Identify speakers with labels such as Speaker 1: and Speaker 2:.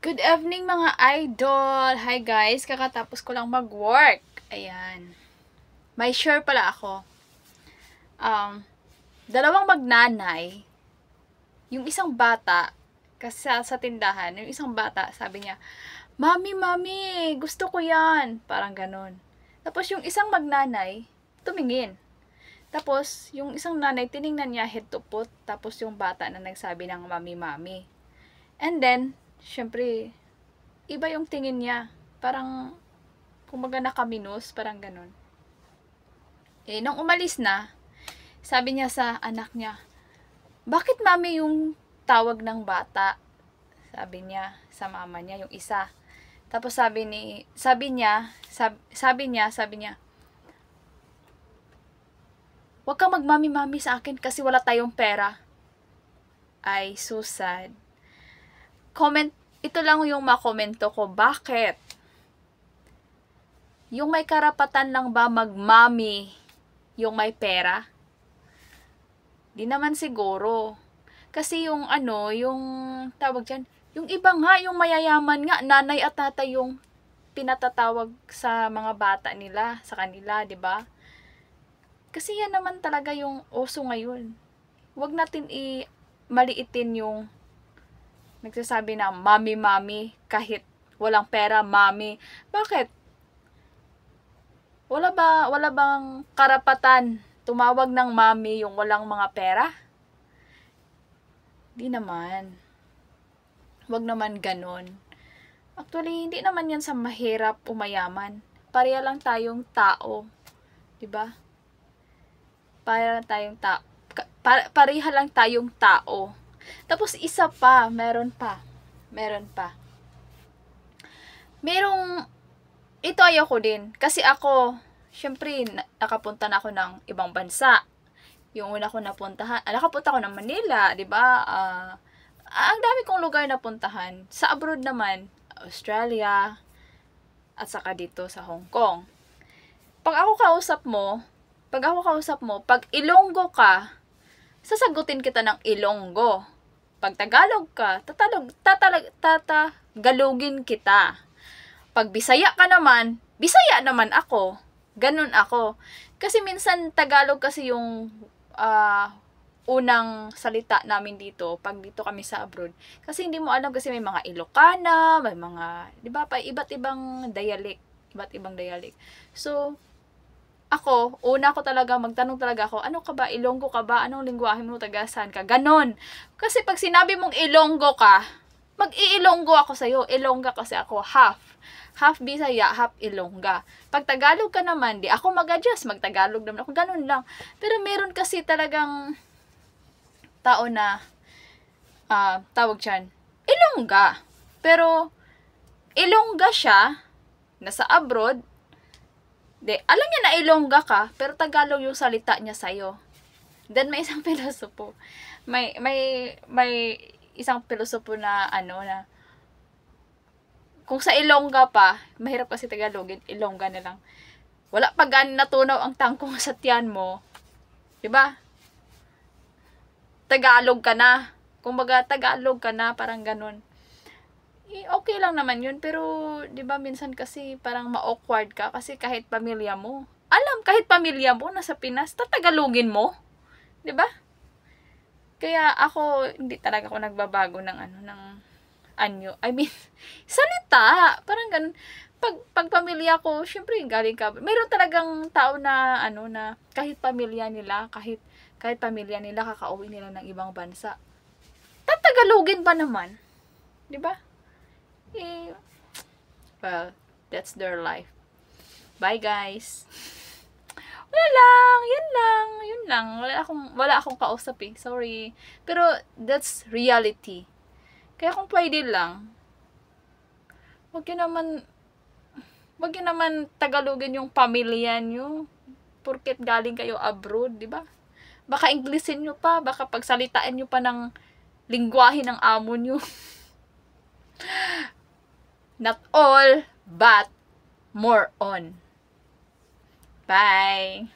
Speaker 1: Good evening mga idol! Hi guys! Kakatapos ko lang mag-work. Ayan. May share pala ako. Dalawang magnanay. Yung isang bata, kasi sa tindahan, yung isang bata, sabi niya, Mami, mami, gusto ko yan. Parang ganun. Tapos yung isang magnanay, tumingin. Tapos, yung isang nanay, tiningnan niya head to foot. Tapos yung bata na nagsabi ng mami, mami. And then, syempre, iba yung tingin niya. Parang, kumbaga nakaminus, parang ganun. Eh, nung umalis na, sabi niya sa anak niya, bakit mami yung tawag ng bata? Sabi niya sa mama niya, yung isa. Tapos sabi niya, huwag kang magmami-mami sa akin kasi wala tayong pera. Ay, so sad. Ito lang yung makomento ko. Bakit? Yung may karapatan lang ba magmami yung may pera? Di naman siguro. Kasi yung yung tawag dyan, yung iba nga, yung mayayaman nga, nanay at tatay yung pinatatawag sa mga bata nila, sa kanila, di ba? Kasi yan naman talaga yung uso ngayon. Huwag natin maliitin yung nagsasabi na mami-mami kahit walang pera, mami. Bakit? Wala bang karapatan tumawag ng mami yung walang mga pera? Di naman. Huwag naman ganun. Actually, hindi naman yan sa mahirap o mayaman. Pareha lang tayong tao. Diba? Pareha lang tayong tao. Tapos isa pa, meron pa. Ito ayoko din. Kasi ako, syempre, nakapunta na ako ng ibang bansa. Yung una ko nakapunta ko ng Manila, di ba? Ang dami kong lugar na puntahan. Sa abroad naman, Australia, at saka dito sa Hong Kong. Pag ako kausap mo, pag Ilonggo ka, sasagutin kita ng Ilonggo. Pag Tagalog ka, tatagalogin kita. Pag Bisaya ka naman, Bisaya naman ako. Ganun ako. Kasi minsan Tagalog kasi yung unang salita namin dito pag dito kami sa abroad. Kasi hindi mo alam kasi may mga Ilocana, may mga, di ba, pa iba't ibang dialect. So, ako, una ko talaga, magtanong talaga ako, ano ka ba, Ilonggo ka ba? Anong lingwahe mo, taga saan ka? Ganon. Kasi pag sinabi mong Ilonggo ka, mag-iilonggo ako sa'yo. Ilongga kasi ako, half Bisaya, half Ilongga. Pag Tagalog ka naman, di ako mag-adjust, mag-Tagalog naman ako, ganun lang. Pero meron kasi talagang tao na, tawag dyan, Ilongga. Pero, Ilongga siya, nasa abroad, alam niya na Ilongga ka, pero Tagalog yung salita niya sa'yo. Then, may isang pilosopo. May isang pilosopo na, na, kung sa Ilongga pa, mahirap kasi Tagalogin, Ilongga na lang. Wala pa gaano natunaw ang tangkong sa tiyan mo. Diba? Tagalog ka na. Kumbaga, Tagalog ka na, parang ganun. Okay lang naman yun, pero, diba, minsan kasi parang ma-awkward ka, kasi kahit pamilya mo, kahit pamilya mo, nasa Pinas, tatagalogin mo. Diba? Kaya ako, hindi talaga ako nagbabago ng anyo. I mean, salita. Parang ganun. Pag pamilya ko, syempre, galing ka. Mayroon talagang tao na, na kahit pamilya nila, kakauwi nila ng ibang bansa. Tatagalogin ba naman? Diba? Well, that's their life. Bye, guys. Yun lang. Wala akong kausap eh. Sorry. Pero, that's reality. Kaya kung pwede lang, wag yun naman Tagalogin yung pamilya nyo. Porket galing kayo abroad, di ba? Baka Englishin nyo pa, baka pagsalitain nyo pa ng lingwahe ng amo nyo. Not all, but more on. Bye!